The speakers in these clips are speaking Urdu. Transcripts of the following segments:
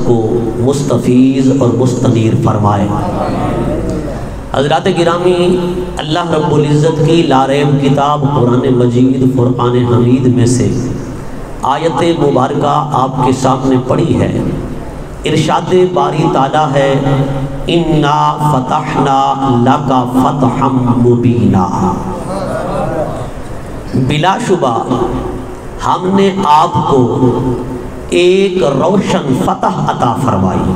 کو مستفیض اور مستنیر فرمائے۔ حضرات گرامی، اللہ رب العزت کی لاریب کتاب قرآن مجید فرقان حمید میں سے آیت مبارکہ آپ کے سامنے پڑھی ہے۔ ارشاد باری تعالیٰ ہے اِنَّا فَتَحْنَا لَكَ فَتْحًا مُبِينًا، بلا شبہ ہم نے آپ کو ایک روشن فتح عطا فرمائی۔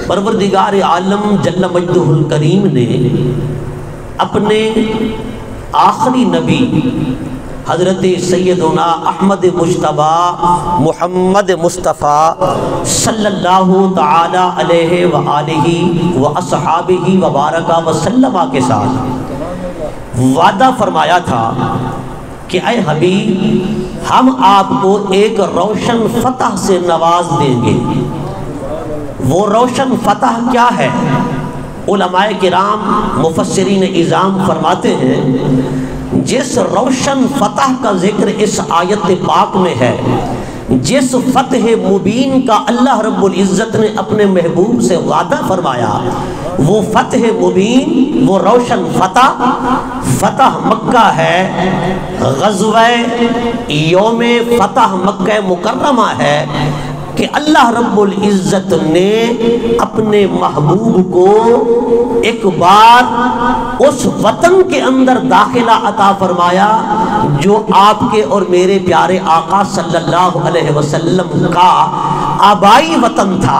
پروردگار عالم جل مجدہ الکریم نے اپنے آخری نبی حضرت سیدنا احمد مجتبی محمد مصطفیٰ صلی اللہ تعالی علیہ وآلہ واصحابہ وبارک وسلم کے ساتھ وعدہ فرمایا تھا کہ اے حبیب، ہم آپ کو ایک روشن فتح سے نواز دیں گے۔ وہ روشن فتح کیا ہے؟ علماء کرام مفسرین اعظام فرماتے ہیں جس روشن فتح کا ذکر اس آیت پاک میں ہے، جس فتح مبین کا اللہ رب العزت نے اپنے محبوب سے وعدہ فرمایا، وہ فتح مبین، وہ روشن فتح مکہ ہے، غزوہ یوم فتح مکہ مکرمہ ہے کہ اللہ رب العزت نے اپنے محبوب کو ایک بار اس وطن کے اندر داخلہ عطا فرمایا جو آپ کے اور میرے پیارے آقا صلی اللہ علیہ وسلم کا آبائی وطن تھا،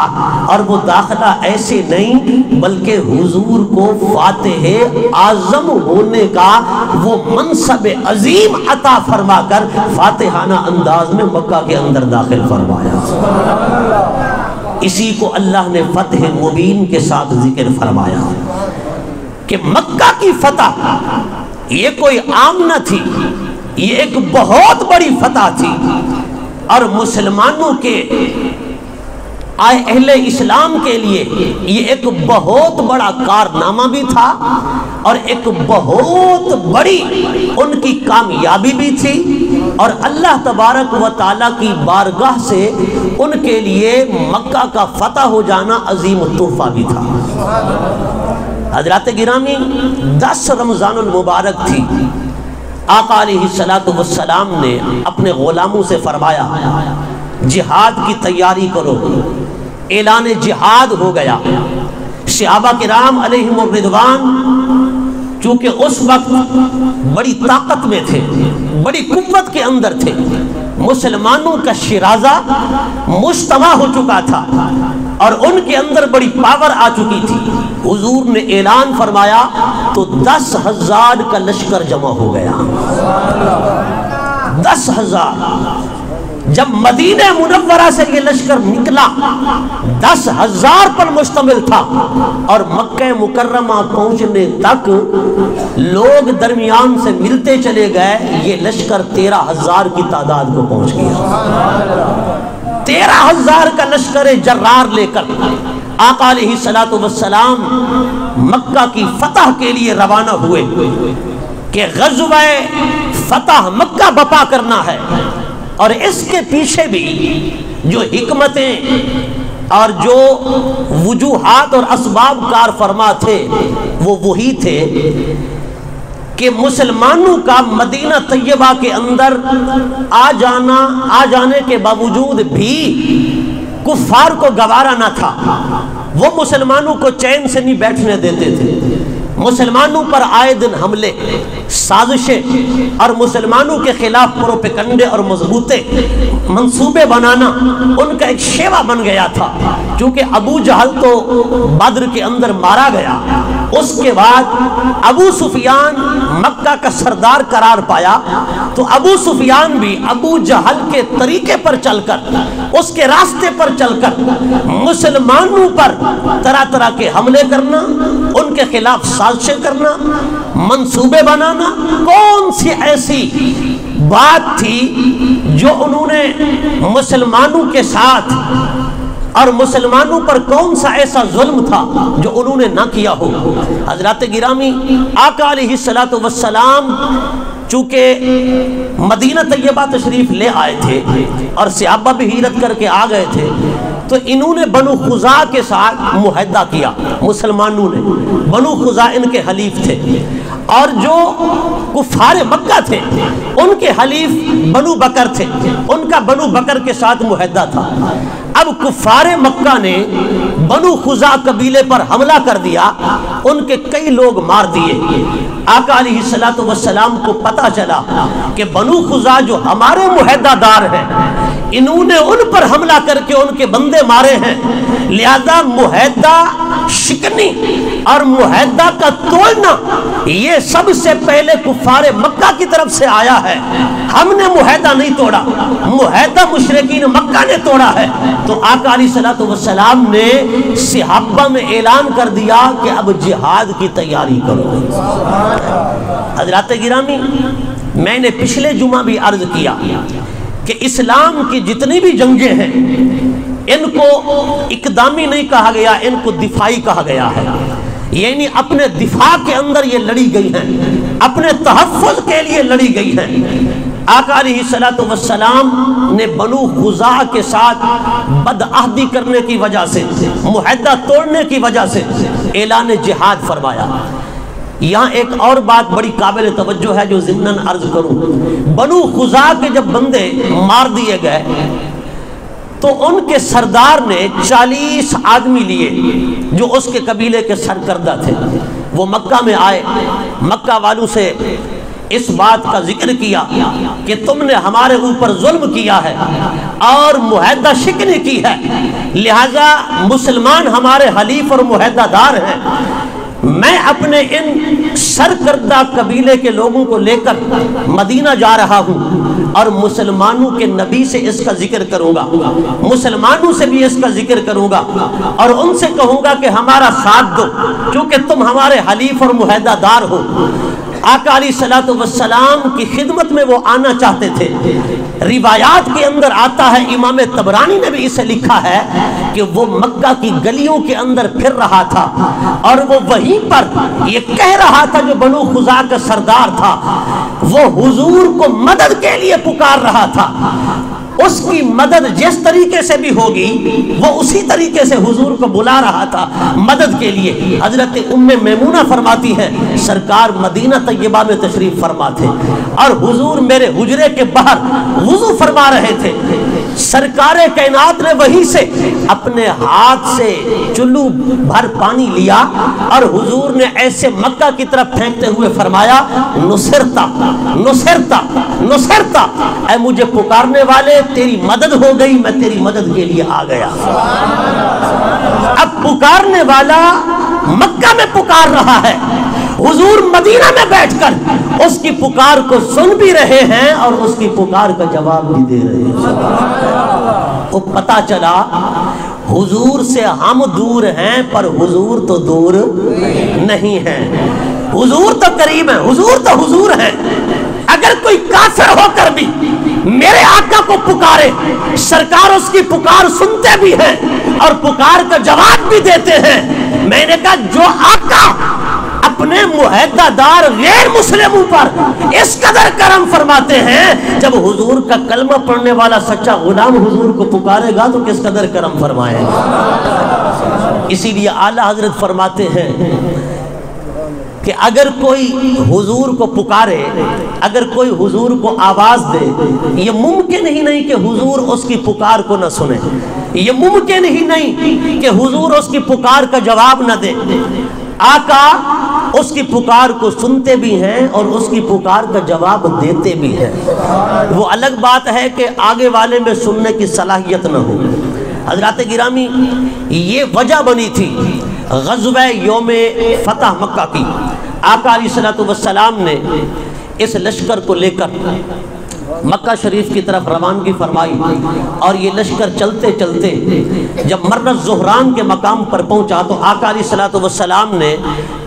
اور وہ داخلہ ایسے نہیں بلکہ حضور کو فاتح اعظم ہونے کا وہ منصب عظیم عطا فرما کر فاتحانہ انداز میں مکہ کے اندر داخل فرمایا۔ اسی کو اللہ نے فتح مبین کے ساتھ ذکر فرمایا کہ مکہ کی فتح یہ کوئی عام نہ تھی، یہ ایک بہت بڑی فتح تھی، اور مسلمانوں کے اہل اسلام کے لیے یہ ایک بہت بڑا کارنامہ بھی تھا اور ایک بہت بڑی ان کی کامیابی بھی تھی، اور اللہ تبارک و تعالیٰ کی بارگاہ سے ان کے لیے مکہ کا فتح ہو جانا عظیم تحفہ بھی تھا۔ حضرات گرامی، 10 رمضان المبارک تھی۔ آقا علیہ السلام نے اپنے غلاموں سے فرمایا جہاد کی تیاری کرو، اعلان جہاد ہو گیا۔ صحابہ کرام علیہم الرضوان چونکہ اس وقت بڑی طاقت میں تھے، بڑی قوت کے اندر تھے، مسلمانوں کا شرازہ مجتمع ہو چکا تھا اور ان کے اندر بڑی پاور آ چکی تھی۔ حضور نے اعلان فرمایا تو 10,000 کا لشکر جمع ہو گیا۔ 10,000 جب مدینہ منورہ سے یہ لشکر نکلا 10,000 پر مشتمل تھا، اور مکہ مکرمہ پہنچنے تک لوگ درمیان سے ملتے چلے گئے، یہ لشکر 13,000 کی تعداد کو پہنچ گیا۔ 13,000 کا لشکر جرار لے کر آقا علیہ السلام مکہ کی فتح کے لیے روانہ ہوئے کہ غزوہ فتح مکہ بپا کرنا ہے، اور اس کے پیچھے بھی جو حکمتیں اور جو وجوہات اور اسباب کار فرما تھے وہ وہی تھے کہ مسلمانوں کا مدینہ طیبہ کے اندر آ جانے کے باوجود بھی کفار کو گوارا نہ تھا، وہ مسلمانوں کو چین سے نہیں بیٹھنے دیتے تھے۔ مسلمانوں پر آئے دن حملے، سازشیں اور مسلمانوں کے خلاف پروپیگنڈے اور مضبوطے منصوبے بنانا ان کا ایک شیوا بن گیا تھا۔ چونکہ ابو جہل تو بدر کے اندر مارا گیا، اس کے بعد ابو سفیان مکہ کا سردار قرار پایا، تو ابو سفیان بھی ابو جہل کے طریقے پر چل کر، اس کے راستے پر چل کر مسلمانوں پر طرح طرح کے حملے کرنا، ان کے خلاف سازشیں کرنا، منصوبے بنانا۔ کون سی ایسی بات تھی جو انہوں نے مسلمانوں کے ساتھ، اور مسلمانوں پر کون سا ایسا ظلم تھا جو انہوں نے نہ کیا ہو؟ حضرات گرامی، آقا علیہ السلام چونکہ مدینہ طیبہ تشریف لے آئے تھے اور صحابہ بھی ہجرت کر کے آ گئے تھے، تو انہوں نے بنو خزاعہ کے ساتھ معاہدہ کیا، مسلمانوں نے۔ بنو خزاعہ ان کے حلیف تھے، اور جو کفار مکہ تھے ان کے حلیف بنو بکر تھے، ان کا بنو بکر کے ساتھ معاہدہ تھا۔ اب کفار مکہ نے بنو خزاعہ قبیلے پر حملہ کر دیا، ان کے کئی لوگ مار دیے۔ آقا علیہ السلام کو پتہ چلا کہ بنو خزاعہ جو ہمارے معاہدہ دار ہیں، انہوں نے ان پر حملہ کر کے ان کے بندے مارے ہیں، لہذا معاہدہ شکنی اور معاہدہ کا توڑنا یہ سب سے پہلے کفار مکہ کی طرف سے آیا ہے۔ ہم نے معاہدہ نہیں توڑا، معاہدہ مشرکین مکہ نے توڑا ہے۔ تو آقا علیہ السلام نے صحابہ میں اعلان کر دیا کہ اب جہاد کی تیاری کرو۔ حضرات گرامی، میں نے پچھلے جمعہ بھی عرض کیا کہ اسلام کی جتنی بھی جنگیں ہیں ان کو اقدامی نہیں کہا گیا، ان کو دفاعی کہا گیا ہے، یعنی اپنے دفاع کے اندر یہ لڑی گئی ہیں، اپنے تحفظ کے لیے لڑی گئی ہیں۔ آقا علیہ السلام نے بنو خزاعہ کے ساتھ بدعہدی کرنے کی وجہ سے، معاہدہ توڑنے کی وجہ سے اعلان جہاد فرمایا۔ یہاں ایک اور بات بڑی قابل توجہ ہے جو ضمناً عرض کروں۔ بنو خزاعہ کے جب بندے مار دیے گئے تو ان کے سردار نے 40 آدمی لیے جو اس کے قبیلے کے سرکردہ تھے۔ وہ مکہ میں آئے، مکہ والوں سے اس بات کا ذکر کیا کہ تم نے ہمارے اوپر ظلم کیا ہے اور معاہدہ شکنی کی ہے، لہذا مسلمان ہمارے حلیف اور معاہدہ دار ہیں۔ میں اپنے ان سرکردہ قبیلے کے لوگوں کو لے کر مدینہ جا رہا ہوں اور مسلمانوں کے نبی سے اس کا ذکر کروں گا، مسلمانوں سے بھی اس کا ذکر کروں گا اور ان سے کہوں گا کہ ہمارا ساتھ دو کیونکہ تم ہمارے حلیف اور معاہدہ دار ہو۔ آقا علیہ السلام کی خدمت میں وہ آنا چاہتے تھے۔ روایات کے اندر آتا ہے، امام طبرانی نے بھی اسے لکھا ہے کہ وہ مکہ کی گلیوں کے اندر پھر رہا تھا اور وہ وہیں پر یہ کہہ رہا تھا، جو بنو خزاعہ کا سردار تھا وہ حضور کو مدد کے لیے پکار رہا تھا۔ اس کی مدد جس طریقے سے بھی ہوگی وہ اسی طریقے سے حضور کو بلا رہا تھا مدد کے لیے۔ حضرت ام میمونہ فرماتی ہے سرکار مدینہ طیبہ میں تشریف فرما تھے اور حضور میرے حجرے کے باہر وضو فرما رہے تھے۔ سرکار کائنات نے وہیں سے اپنے ہاتھ سے چلو بھر پانی لیا اور حضور نے ایسے مکہ کی طرف پھینکتے ہوئے فرمایا، نصرتا نصرتا نصرتا، اے مجھے پکارنے والے تیری مدد ہو گئی، میں تیری مدد کے لیے آ گیا۔ اب پکارنے والا مکہ میں پکار رہا ہے، حضور مدینہ میں بیٹھ کر اس کی پکار کو سن بھی رہے ہیں اور اس کی پکار کا جواب بھی دے رہے ہیں۔ وہ پتا چلا حضور سے ہم دور ہیں پر حضور تو دور نہیں ہیں، حضور تو قریب ہیں، حضور تو حضور ہیں۔ اگر کوئی کافر ہو کر بھی میرے آقا کو پکارے، سرکار اس کی پکار سنتے بھی ہیں اور پکار کا جواب بھی دیتے ہیں۔ میں نے کہا جو آقا اپنے معاہدہ دار غیر مسلموں پر اس قدر کرم فرماتے ہیں، جب حضور کا کلمہ پڑھنے والا سچا غلام حضور کو پکارے گا تو کس قدر کرم فرمائے گا۔ اسی لیے اعلیٰ حضرت فرماتے ہیں کہ اگر کوئی حضور کو پکارے، اگر کوئی حضور کو آواز دے، یہ ممکن ہی نہیں کہ حضور اس کی پکار کو نہ سنے، یہ ممکن ہی نہیں کہ حضور اس کی پکار کا جواب نہ دے۔ آقا اس کی پکار کو سنتے بھی ہیں اور اس کی پکار کا جواب دیتے بھی ہیں۔ وہ الگ بات ہے کہ آگے والے میں سننے کی صلاحیت نہ ہو۔ حضرات گرامی، یہ وجہ بنی تھی غزوہ یوم فتح مکہ کی۔ آقا علیہ السلام نے اس لشکر کو لے کر مکہ شریف کی طرف روانگی فرمائی اور یہ لشکر چلتے چلتے جب مرہ زہران کے مقام پر پہنچا تو آقا علیہ السلام نے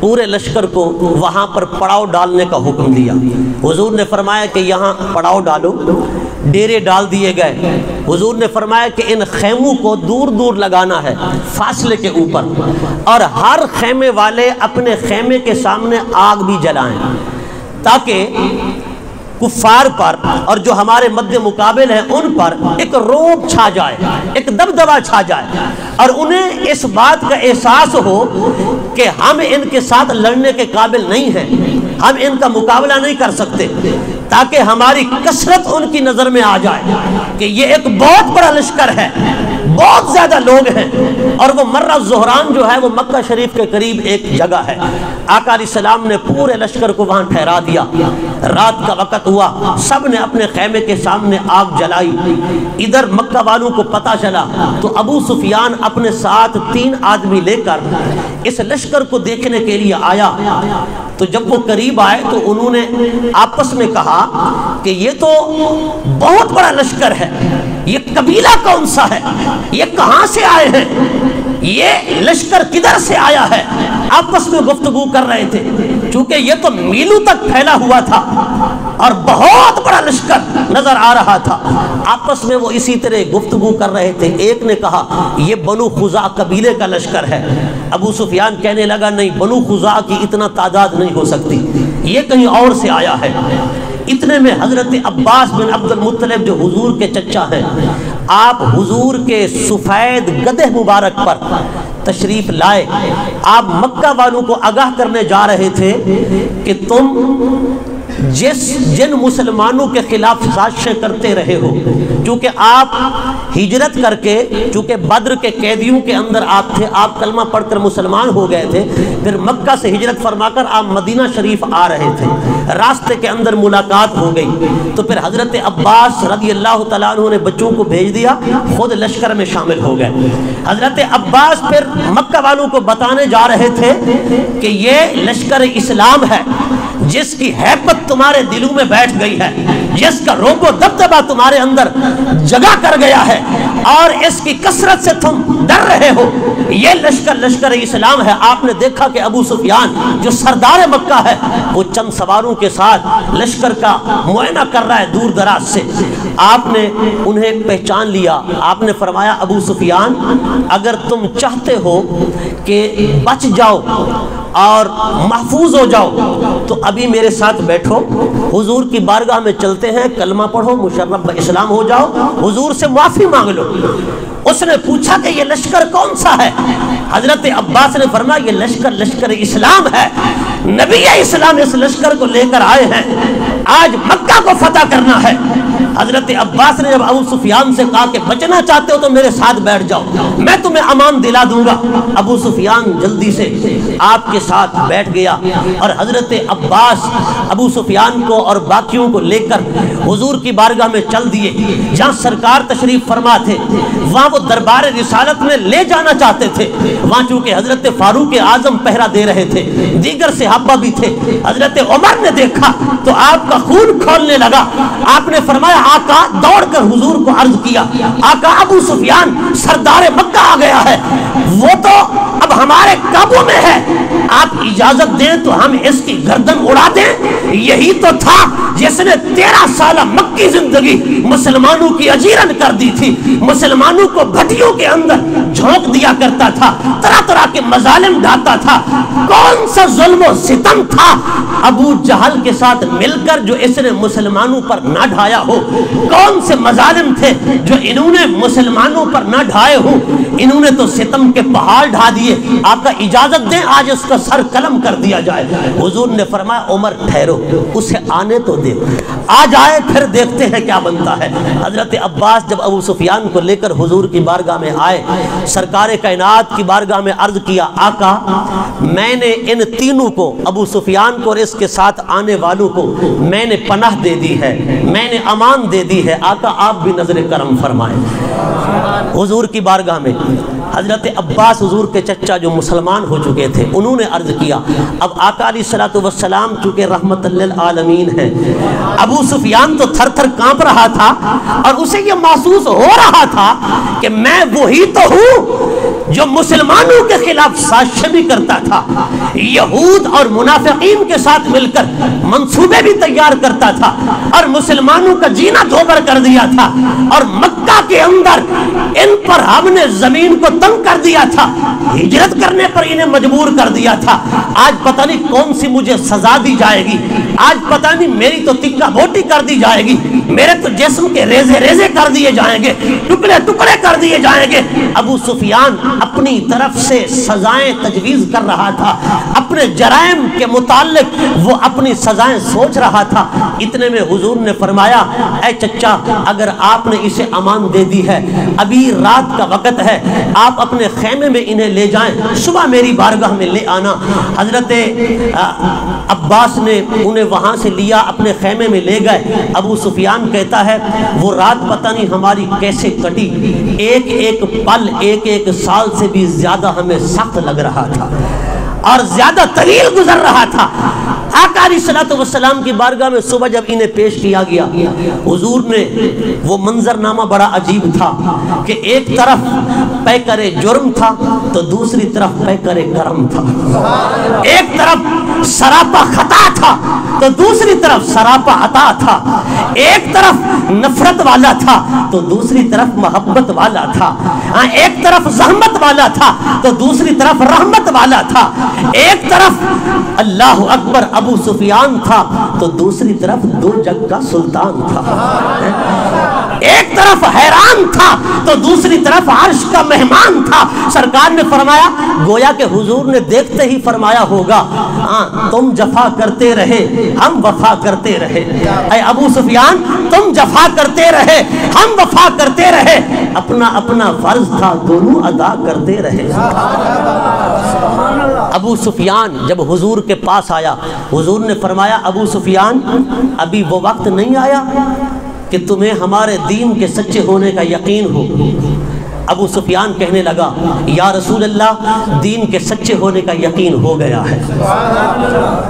پورے لشکر کو وہاں پر پڑاؤ ڈالنے کا حکم دیا۔ حضور نے فرمایا کہ یہاں پڑاؤ ڈالو، ڈیرے ڈال دیے گئے۔ حضور نے فرمایا کہ ان خیموں کو دور دور لگانا ہے فاصلے کے اوپر، اور ہر خیمے والے اپنے خیمے کے سامنے آگ بھی جلائیں تاکہ کفار پر اور جو ہمارے مد مقابل ہیں ان پر ایک رعب چھا جائے، ایک دبدبا چھا جائے، اور انہیں اس بات کا احساس ہو کہ ہم ان کے ساتھ لڑنے کے قابل نہیں ہیں، ہم ان کا مقابلہ نہیں کر سکتے، تاکہ ہماری کثرت ان کی نظر میں آ جائے کہ یہ ایک بہت بڑا لشکر ہے، بہت زیادہ لوگ ہیں۔ اور وہ مرہ زہران جو ہے وہ مکہ شریف کے قریب ایک جگہ ہے۔ آقا علیہ السلام نے پورے لشکر کو وہاں ٹھہرا دیا، رات کا وقت ہوا، سب نے اپنے خیمے کے سامنے آگ جلائی۔ ادھر مکہ والوں کو پتہ چلا تو ابو سفیان اپنے ساتھ 3 آدمی لے کر اس لشکر کو دیکھنے کے لیے آیا۔ تو جب وہ قریب آئے تو انہوں نے آپس میں کہا کہ یہ تو بہت بڑا لشکر ہے، یہ قبیلہ کون سا ہے، یہ کہاں سے آئے ہیں، یہ لشکر کدھر سے آیا ہے۔ آپس میں گفتگو کر رہے تھے، چونکہ یہ تو میلوں تک پھیلا ہوا تھا اور بہت بڑا لشکر نظر آ رہا تھا۔ آپس میں وہ اسی طرح گفتگو کر رہے تھے۔ ایک نے کہا یہ بنو خزاع قبیلے کا لشکر ہے۔ ابو سفیان کہنے لگا نہیں، بنو خزاع کی اتنا تعداد نہیں ہو سکتی، یہ کہیں اور سے آیا ہے۔ اتنے میں حضرت عباس بن عبد المطلب جو حضور کے چچا ہیں، آپ حضور کے سفید گدھے مبارک پر تشریف لائے۔ آپ مکہ والوں کو آگاہ کرنے جا رہے تھے کہ تم جن مسلمانوں کے خلاف سازشیں کرتے رہے ہو، چونکہ آپ ہجرت کر کے، چونکہ بدر کے قیدیوں کے اندر آپ تھے، آپ کلمہ پڑھ کر مسلمان ہو گئے تھے، پھر مکہ سے ہجرت فرما کر آپ مدینہ شریف آ رہے تھے، راستے کے اندر ملاقات ہو گئی، تو پھر حضرت عباس رضی اللہ تعالیٰ عنہ نے بچوں کو بھیج دیا، خود لشکر میں شامل ہو گئے۔ حضرت عباس پھر مکہ والوں کو بتانے جا رہے تھے کہ یہ لشکر اسلام ہے، جس کی ہیبت تمہارے دلوں میں بیٹھ گئی ہے، جس کا رعب و دبدبا تمہارے اندر جگہ کر گیا ہے، اور اس کی کثرت سے تم ڈر رہے ہو، یہ لشکر اسلام ہے۔ آپ نے دیکھا کہ ابو سفیان جو سردار مکہ ہے، وہ چند سواروں کے ساتھ لشکر کا معائنہ کر رہا ہے دور دراز سے۔ آپ نے انہیں پہچان لیا، آپ نے فرمایا ابو سفیان اگر تم چاہتے ہو کہ بچ جاؤ اور محفوظ ہو جاؤ تو ابھی میرے ساتھ بیٹھو، حضور کی بارگاہ میں چلتے ہیں، کلمہ پڑھو، مشرف اسلام ہو جاؤ، حضور سے معافی مانگ لو۔ اس نے پوچھا کہ یہ لشکر کون سا ہے؟ حضرت عباس نے فرمایا یہ لشکر اسلام ہے، نبی اسلام اس لشکر کو لے کر آئے ہیں، آج مکہ کو فتح کرنا ہے۔ حضرت عباس نے جب ابو سفیان سے کہا کہ بچنا چاہتے ہو تو میرے ساتھ بیٹھ جاؤ، میں تمہیں امان دلا دوں گا، ابو سفیان جلدی سے آپ کے ساتھ بیٹھ گیا، اور حضرت عباس ابو سفیان کو اور باقیوں کو لے کر حضور کی بارگاہ میں چل دیے۔ جہاں سرکار تشریف فرما تھے وہاں وہ دربار رسالت میں لے جانا چاہتے تھے، وہاں چونکہ حضرت فاروق اعظم پہرا دے رہے تھے، دیگر صحابہ بھی تھے۔ حضرت عمر نے دیکھا تو آپ کا خون کھولنے لگا، آپ نے فرمایا آقا، دوڑ کر حضور کو عرض کیا آقا ابو سفیان سردار مکہ آ گیا ہے، وہ تو اب ہمارے قابو میں ہے، آپ اجازت دیں تو ہم اس کی گردن اڑا دیں۔ یہی تو تھا جس نے 13 سالہ مکی زندگی مسلمانوں کی اجیرن کر دی تھی، مسلمانوں کو بھٹیوں کے اندر جھونک دیا کرتا تھا، طرح طرح کے مظالم ڈھاتا تھا۔ کون سا ظلم و ستم تھا ابو جہل کے ساتھ مل کر جو اس نے مسلمانوں پر نہ ڈھایا ہو؟ کون سے مظالم تھے جو انہوں نے مسلمانوں پر نہ ڈھائے ہو؟ انہوں نے تو ستم کے پہاڑ ڈھا دیے۔ آپ کا اجازت دیں آج اس کا سر قلم کر دیا جائے۔ حضور نے فرمایا عمر ٹھہرو، اسے آنے تو دے، آ جائے پھر دیکھتے ہیں کیا بنتا ہے۔ حضرت عباس جب ابو سفیان کو لے کر حضور کی بارگاہ میں آئے، سرکار کائنات کی بارگاہ میں عرض کیا آقا میں نے ان تینوں کو، ابو سفیان کو اور اس کے ساتھ آنے والوں کو میں نے پناہ دے دی ہے، میں نے امان دے دی ہے، آقا آپ بھی نظر کرم فرمائیں۔ حضور کی بارگاہ میں حضرت عباس حضور کے چچا جو مسلمان ہو چکے تھے انہوں نے عرض کیا، اب آقا علیہ الصلوۃ والسلام چونکہ رحمت للعالمین ہیں، ابو سفیان تو تھر تھر کانپ رہا تھا اور اسے یہ محسوس ہو رہا تھا کہ میں وہی تو ہوں جو مسلمانوں کے خلاف سازشیں بھی کرتا تھا، یہود اور منافقین کے ساتھ مل کر منصوبے بھی تیار کرتا تھا اور مسلمانوں کا جینا دوبر کر دیا تھا، اور مکہ کے اندر ان پر ہم نے زمین کو تنگ کر دیا تھا، ہجرت کرنے پر انہیں مجبور کر دیا تھا۔ آج پتہ نہیں کون سی مجھے سزا دی جائے گی، آج پتہ نہیں میری تو تکا بوٹی کر دی جائے گی، میرے تو جسم کے ریزے ریزے کر دیے جائیں گے، ٹکڑے ٹکڑے کر دیے جائیں گے۔ ابو سفیان اپنی طرف سے سزائیں تجویز کر رہا تھا، اپنے جرائم کے متعلق وہ اپنی سزائیں سوچ رہا تھا۔ اتنے میں حضور نے فرمایا، اے چچا اگر آپ نے اسے امان دے دی ہے، ابھی رات کا وقت ہے، آپ اپنے خیمے میں انہیں لے جائیں، صبح میری بارگاہ میں لے آنا۔ حضرت عباس نے انہیں وہاں سے لیا، اپنے خیمے میں لے گئے۔ ابو سفیان کہتا ہے وہ رات پتہ نہیں ہماری کیسے کٹی، ایک ایک پل ایک ایک سال سے بھی زیادہ ہمیں سخت لگ رہا تھا اور زیادہ طویل گزر رہا تھا۔ آقا علیہ الصلوۃ والسلام کی بارگاہ میں صبح جب انہیں پیش کیا گیا، حضور نے وہ منظرنامہ بڑا عجیب تھا کہ ایک طرف پیکر جرم تھا تو دوسری طرف پیکر کرم تھا، ایک طرف سراپا خطا تھا تو دوسری طرف سراپا عطا تھا، ایک طرف نفرت والا تھا تو دوسری طرف محبت والا تھا، ایک طرف زحمت والا تھا تو دوسری طرف رحمت والا تھا، ایک طرف اللہ اکبر ابو سفیان تھا تو دوسری طرف دو جگ کا سلطان تھا، ایک طرف حیران تھا تو دوسری طرف عرش کا مہمان تھا۔ سرکار نے فرمایا، گویا کہ حضور نے دیکھتے ہی فرمایا ہوگا، تم جفا کرتے رہے ہم وفا کرتے رہے، اے ابو سفیان تم جفا کرتے رہے ہم وفا کرتے رہے، اپنا اپنا فرض تھا دونوں ادا کرتے رہے۔ ابو سفیان جب حضور کے پاس آیا، حضور نے فرمایا، ابو سفیان ابھی وہ وقت نہیں آیا کہ تمہیں ہمارے دین کے سچے ہونے کا یقین ہو۔ ابو سفیان کہنے لگا، یا رسول اللہ دین کے سچے ہونے کا یقین ہو گیا ہے۔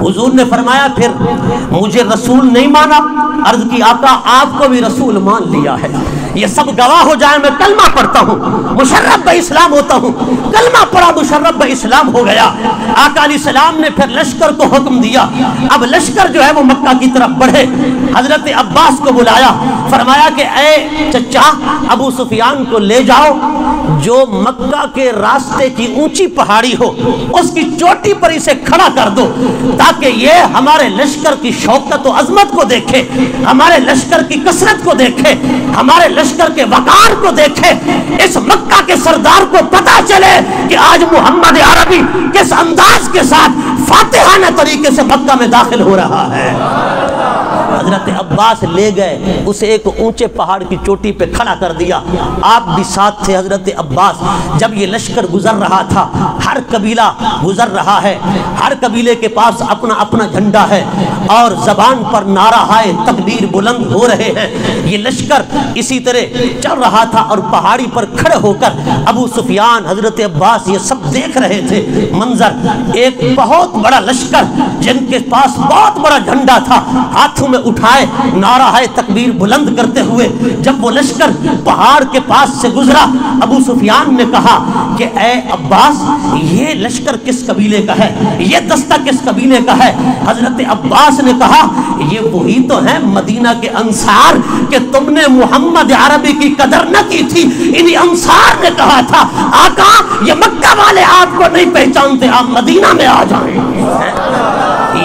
حضور نے فرمایا، پھر مجھے رسول نہیں مانا؟ عرض کی، آقا آپ کو بھی رسول مان لیا ہے، یہ سب گواہ ہو جائے، میں کلمہ پڑھتا ہوں مشرف بہ اسلام ہوتا ہوں، کلمہ پڑھا مشرف بہ اسلام ہو گیا۔ آقا علیہ السلام نے پھر لشکر کو حکم دیا، اب لشکر جو ہے وہ مکہ کی طرف بڑھے۔ حضرت عباس کو بلایا، فرمایا کہ اے چچا ابو سفیان کو لے جاؤ، جو مکہ کے راستے کی اونچی پہاڑی ہو اس کی چوٹی پر اسے کھڑا کر دو، تاکہ یہ ہمارے لشکر کی شوکت و عظمت کو دیکھے، ہمارے لشکر کی کثرت کو دیکھے، ہمارے لشکر کے وقار کو دیکھے، اس مکہ کے سردار کو پتہ چلے کہ آج محمد عربی کس انداز کے ساتھ فاتحانہ طریقے سے مکہ میں داخل ہو رہا ہے۔ حضرت عباس لے گئے، اسے ایک اونچے پہاڑ کی چوٹی پہ کھڑا کر دیا، آپ بھی ساتھ تھے۔ حضرت عباس جب یہ لشکر گزر رہا تھا، ہر قبیلہ گزر رہا ہے، ہر قبیلے کے پاس اپنا اپنا جھنڈا ہے اور زبان پر نعرہ ہائے تکبیر بلند ہو رہے ہیں۔ یہ لشکر اسی طرح چل رہا تھا اور پہاڑی پر کھڑے ہو کر ابو سفیان، حضرت عباس یہ سب دیکھ رہے تھے منظر۔ ایک بہت بڑا لشکر جن کے پاس بہت بڑا جھنڈا تھا، ہاتھوں میں اٹھائے نعرہ ہائے تکبیر بلند کرتے ہوئے جب وہ لشکر پہاڑ کے پاس سے گزرا، ابو سفیان نے کہا کہ اے عباس یہ لشکر کس قبیلے کا ہے، یہ دستہ کس قبیلے کا ہے؟ حضرت عباس نے کہا یہ وہی تو ہیں مدینہ کے انصار کہ تم نے محمد عربی کی قدر نہ کی تھی، انہی انصار نے کہا تھا آقا یہ مکہ والے آپ کو نہیں پہچانتے، آپ مدینہ میں آ جائیں۔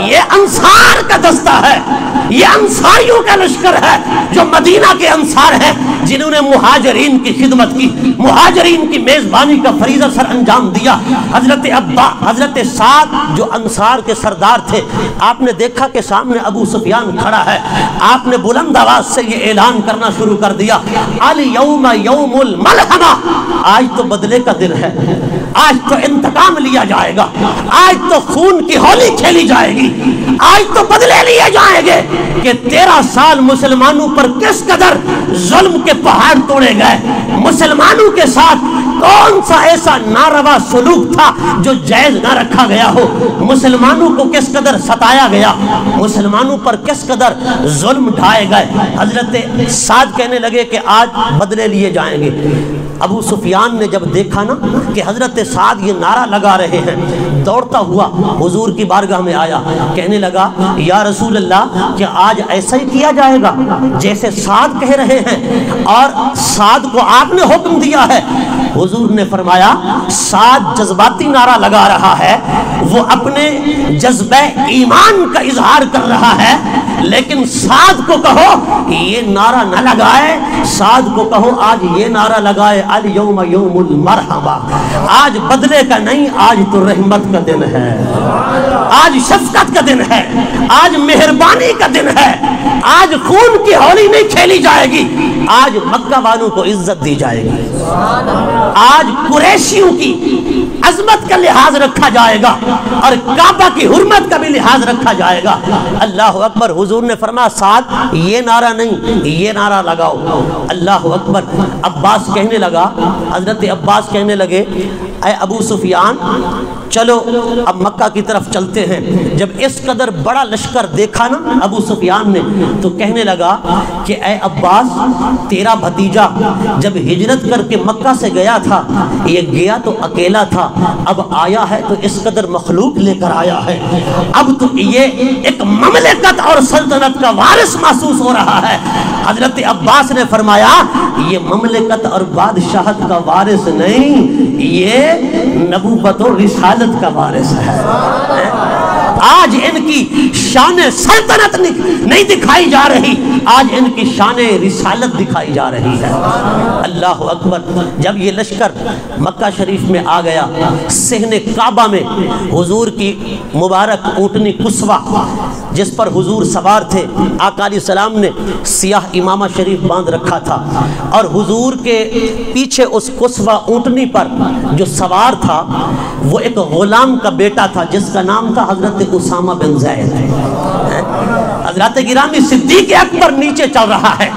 یہ انصار کا دستہ ہے، یہ انصاریوں کا لشکر ہے جو مدینہ کے انصار ہیں، جنہوں نے مہاجرین کی خدمت کی، مہاجرین کی میزبانی کا فریضہ سر انجام دیا۔ حضرت سعد جو انصار کے سردار تھے، آپ نے دیکھا کہ سامنے ابو سفیان کھڑا ہے، آپ نے بلند آواز سے یہ اعلان کرنا شروع کر دیا، الیوم یوم الملحمہ، آج تو بدلے کا دن ہے، آج تو انتقام لیا جائے گا، آج تو خون کی ہولی کھیلی جائے گی، آج تو بدلے لیے جائیں گے کہ 13 سال مسلمانوں پر کس قدر ظلم کے پہاڑ توڑے گئے، مسلمانوں کے ساتھ کون سا ایسا ناروا سلوک تھا جو جائز نہ رکھا گیا ہو، مسلمانوں کو کس قدر ستایا گیا، مسلمانوں پر کس قدر ظلم ڈھائے گئے۔ حضرت سعد کہنے لگے کہ آج بدلے لیے جائیں گے۔ ابو سفیان نے جب دیکھا نا کہ حضرت سعد یہ نعرہ لگا رہے ہیں، دوڑتا ہوا حضور کی بارگاہ میں آیا، کہنے لگا یا رسول اللہ کیا آج ایسا ہی کیا جائے گا جیسے سعد کہہ رہے ہیں، اور سعد کو آپ نے حکم دیا ہے؟ حضور نے فرمایا سعد جذباتی نعرہ لگا رہا ہے، وہ اپنے جذبہ ایمان کا اظہار کر رہا ہے، لیکن سعد کو کہو کہ یہ نعرہ نہ لگائے، سعد کو کہو آج یہ نعرہ لگائے الیوم یوم المرحمہ، آج بدلے کا نہیں، آج تو رحمت کا دن ہے، آج شفقت کا دن ہے، آج مہربانی کا دن ہے، آج خون کی ہولی نہیں کھیلی جائے گی، آج مکہ والوں کو عزت دی جائے گی، آج قریشیوں کی عظمت کا لحاظ رکھا جائے گا اور کعبہ کی حرمت کا بھی لحاظ رکھا جائے گا۔ اللہ اکبر۔ حضور نے فرمایا سعد یہ نعرہ نہیں، یہ نعرہ لگاؤ۔ اللہ اکبر۔ عباس کہنے لگا، حضرت عباس کہنے لگے اے ابو سفیان چلو اب مکہ کی طرف چلتے ہیں۔ جب اس قدر بڑا لشکر دیکھا نا ابو سفیان نے تو کہنے لگا کہ اے عباس تیرا بھتیجا جب ہجرت کر کے مکہ سے گیا تھا، یہ گیا تو اکیلا تھا، اب آیا ہے تو اس قدر مخلوق لے کر آیا ہے، اب تو یہ ایک مملکت اور سلطنت کا وارث محسوس ہو رہا ہے۔ حضرت عباس نے فرمایا یہ مملکت اور بادشاہت کا وارث نہیں، یہ نبوت و رسالت کا وارث ہے۔ آج ان کی شان سلطنت نہیں دکھائی جا رہی، آج ان کی شان رسالت دکھائی جا رہی ہے۔ اللہ اکبر۔ جب یہ لشکر مکہ شریف میں آ گیا، صحن کعبہ میں حضور کی مبارک اونٹنی قصوہ جس پر حضور سوار تھے، آقا علیہ السلام نے سیاہ امامہ شریف باندھ رکھا تھا، اور حضور کے پیچھے اس قصوہ اونٹنی پر جو سوار تھا وہ ایک غلام کا بیٹا تھا جس کا نام تھا حضرت اسامہ بن زید۔ حضرت گرامی صدیق اکبر نیچے چل رہا ہے،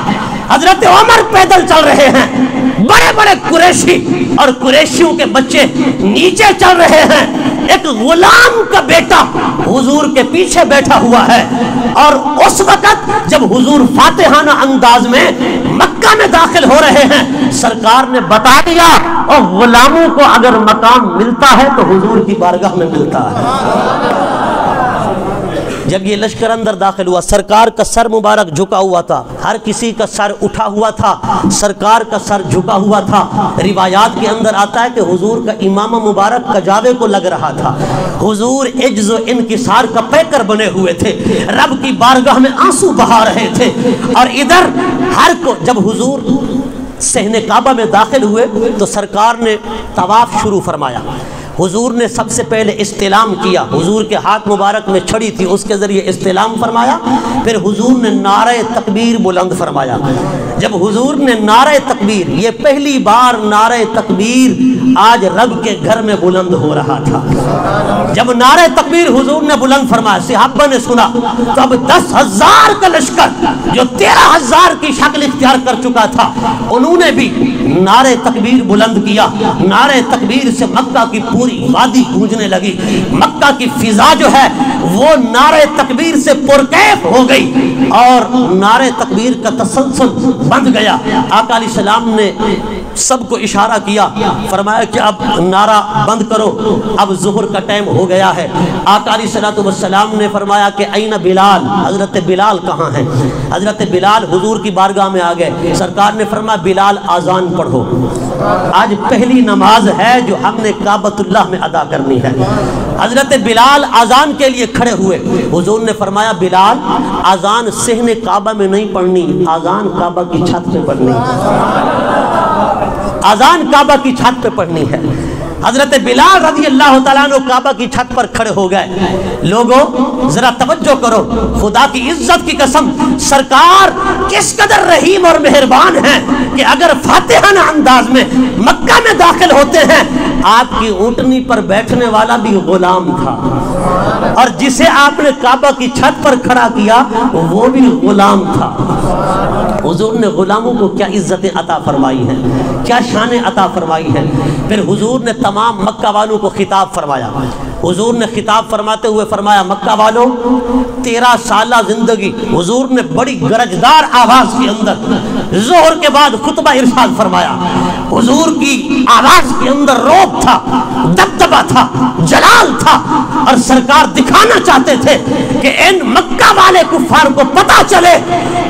حضرت عمر پیدل چل رہے ہیں، بڑے بڑے قریشی اور قریشیوں کے بچے نیچے چل رہے ہیں، ایک غلام کا بیٹا حضور کے پیچھے بیٹھا ہوا ہے۔ اور اس وقت جب حضور فاتحانہ انداز میں مکہ میں داخل ہو رہے ہیں، سرکار نے بتا دیا اور غلاموں کو اگر مقام ملتا ہے تو حضور کی بارگاہ میں ملتا ہے۔ جب یہ لشکر اندر داخل ہوا، سرکار کا سر مبارک جھکا ہوا تھا، ہر کسی کا سر اٹھا ہوا تھا، سرکار کا سر جھکا ہوا تھا۔ روایات کے اندر آتا ہے کہ حضور کا امامہ مبارک کجاوے کو لگ رہا تھا، حضور عجز و انکسار کا پیکر بنے ہوئے تھے، رب کی بارگاہ میں آنسو بہا رہے تھے، اور ادھر ہر کو جب حضور صحن کعبہ میں داخل ہوئے تو سرکار نے طواف شروع فرمایا۔ حضور نے سب سے پہلے استلام کیا، حضور کے ہاتھ مبارک میں چھڑی تھی، اس کے ذریعے استلام فرمایا، پھر حضور نے نعرہ تکبیر بلند فرمایا۔ جب حضور نے نعرہ تکبیر، یہ پہلی بار نعرہ تکبیر آج رب کے گھر میں بلند ہو رہا تھا، جب نعرہ تکبیر حضور نے بلند فرمایا، صحابہ نے سنا تو اب 10,000 کا لشکر جو 13,000 کی شکل اختیار کر چکا تھا، انہوں نے بھی نعرہ تکبیر بلند کیا۔ نعرہ تکبیر سے مکہ کی پوری وادی گونجنے لگی، مکہ کی فضا جو ہے وہ نعرہ تکبیر سے پرکیف ہو گئی، اور نعرہ تکبیر کا تسلسل بند گیا۔ آقا علیہ السلام نے سب کو اشارہ کیا، فرمایا کہ اب نعرہ بند کرو، اب ظہر کا ٹائم ہو گیا ہے۔ آقا علیہ السلام نے فرمایا کہ این بلال، حضرت بلال کہاں ہیں؟ حضرت بلال حضور کی بارگاہ میں آ گئے، سرکار نے فرمایا بلال آذان پڑھو، آج پہلی نماز ہے جو ہم نے کعبۃ اللہ میں ادا کرنی ہے۔ حضرت بلال آذان کے لیے کھڑے ہوئے، حضور نے فرمایا بلال آذان صحن کعبہ میں نہیں پڑھنی، آذان کعبہ کی چھت پہ پڑھنی ہے، آذان کعبہ کی چھت پہ پڑھنی ہے۔ حضرت بلال رضی اللہ تعالیٰ عنہ کعبہ کی چھت پر کھڑے ہو گئے۔ لوگوں ذرا توجہ کرو، خدا کی عزت کی قسم، سرکار کس قدر رحیم اور مہربان ہیں کہ اگر فاتحانہ انداز میں مکہ میں داخل ہوتے ہیں، آپ کی اونٹنی پر بیٹھنے والا بھی غلام تھا، اور جسے آپ نے کعبہ کی چھت پر کھڑا کیا وہ بھی غلام تھا۔ حضور نے غلاموں کو کیا عزتیں عطا فرمائی ہیں، کیا شانیں عطا فرمائی ہیں۔ پھر حضور نے تمام مکہ والوں کو خطاب فرمایا۔ حضور نے خطاب فرماتے ہوئے فرمایا، مکہ والوں 13 سالہ زندگی، حضور نے بڑی گرجدار آواز کے اندر ظہر کے بعد خطبہ ارشاد فرمایا۔ حضور کی آواز کے اندر روب تھا، دبدبہ تھا، جلال تھا، اور سرکار دکھانا چاہتے تھے کہ ان مکہ والے کفار کو پتا چلے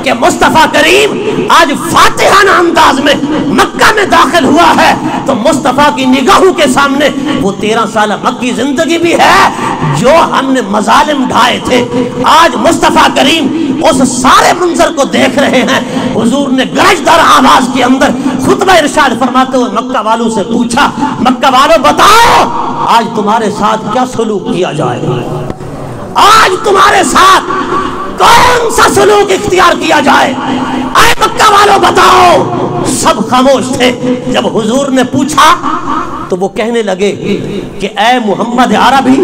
کہ مصطفیٰ کریم آج فاتحانہ انداز میں مکہ میں داخل ہوا ہے، تو مصطفیٰ کی نگاہوں کے سامنے وہ 13 سالہ مکی زندگی بھی ہے جو ہم نے مظالم ڈھائے تھے۔ آج مصطفیٰ کریم اس سارے منظر کو دیکھ رہے ہیں۔ حضور نے گرجدار آواز کے اندر خطبہ ارشاد فرماتے ہوئے مکہ والوں سے پوچھا، مکہ والوں بتاؤ آج تمہارے ساتھ کیا سلوک کیا جائے، آج تمہارے ساتھ کون سا سلوک اختیار کیا جائے، اے مکہ والوں بتاؤ۔ سب خاموش تھے۔ جب حضور نے پوچھا تو وہ کہنے لگے کہ اے محمد عربی،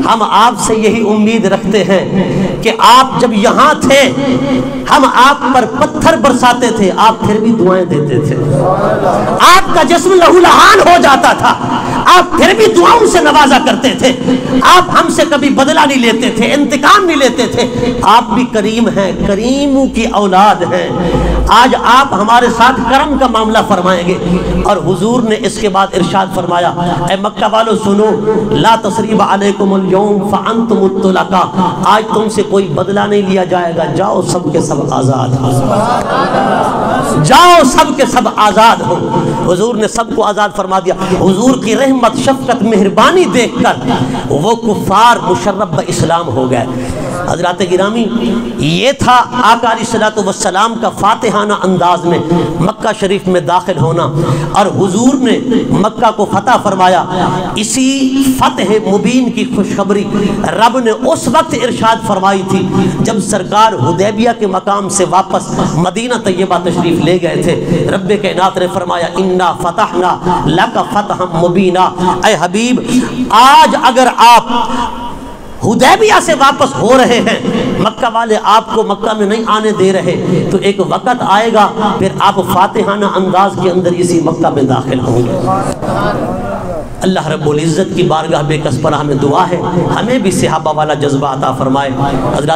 ہم آپ سے یہی امید رکھتے ہیں کہ آپ جب یہاں تھے ہم آپ پر پتھر برساتے تھے، آپ پھر بھی دعائیں دیتے تھے، آپ کا جسم لہو لہان ہو جاتا تھا، آپ پھر بھی دعاؤں سے نوازا کرتے تھے، آپ ہم سے کبھی بدلہ نہیں لیتے تھے، انتقام نہیں لیتے تھے۔ آپ بھی کریم ہیں، کریموں کی اولاد ہیں، آج آپ ہمارے ساتھ کرم کا معاملہ فرمائیں گے۔ اور حضور نے اس کے بعد ارشاد فرمایا، اے مکہ والو سنو، لا تثریب علیکم اليوم فانتم الطلقاء، آج تم سے کوئی بدلہ نہیں لیا جائے گا، جاؤ سب کے سب آزاد ہو، جاؤ سب کے سب آزاد ہو۔ حضور نے سب کو آزاد فرما دیا۔ حضور کی رحمت، شفقت، مہربانی دیکھ کر وہ کفار مشرب اسلام ہو گئے۔ حضرات گرامی، یہ تھا آقا علیہ السلام کا فاتحانہ انداز میں مکہ شریف میں داخل ہونا، اور حضور نے مکہ کو فتح فرمایا۔ اسی فتح مبین کی خوشخبری رب نے اس وقت ارشاد فرمائی تھی جب سرکار حدیبیہ کے مقام سے واپس مدینہ طیبہ تشریف لے گئے تھے۔ رب کائنات نے فرمایا، انا فتحنا لک فتحا مبینا، اے حبیب آج اگر آپ حدیبیہ سے واپس ہو رہے ہیں، مکہ والے آپ کو مکہ میں نہیں آنے دے رہے، تو ایک وقت آئے گا پھر آپ فاتحانہ انداز کے اندر اسی مکہ میں داخل ہوں گے۔ اللہ رب العزت کی بارگاہ بے کس پر ہمیں دعا ہے، ہمیں بھی صحابہ والا جذبہ عطا فرمائے۔ حضرات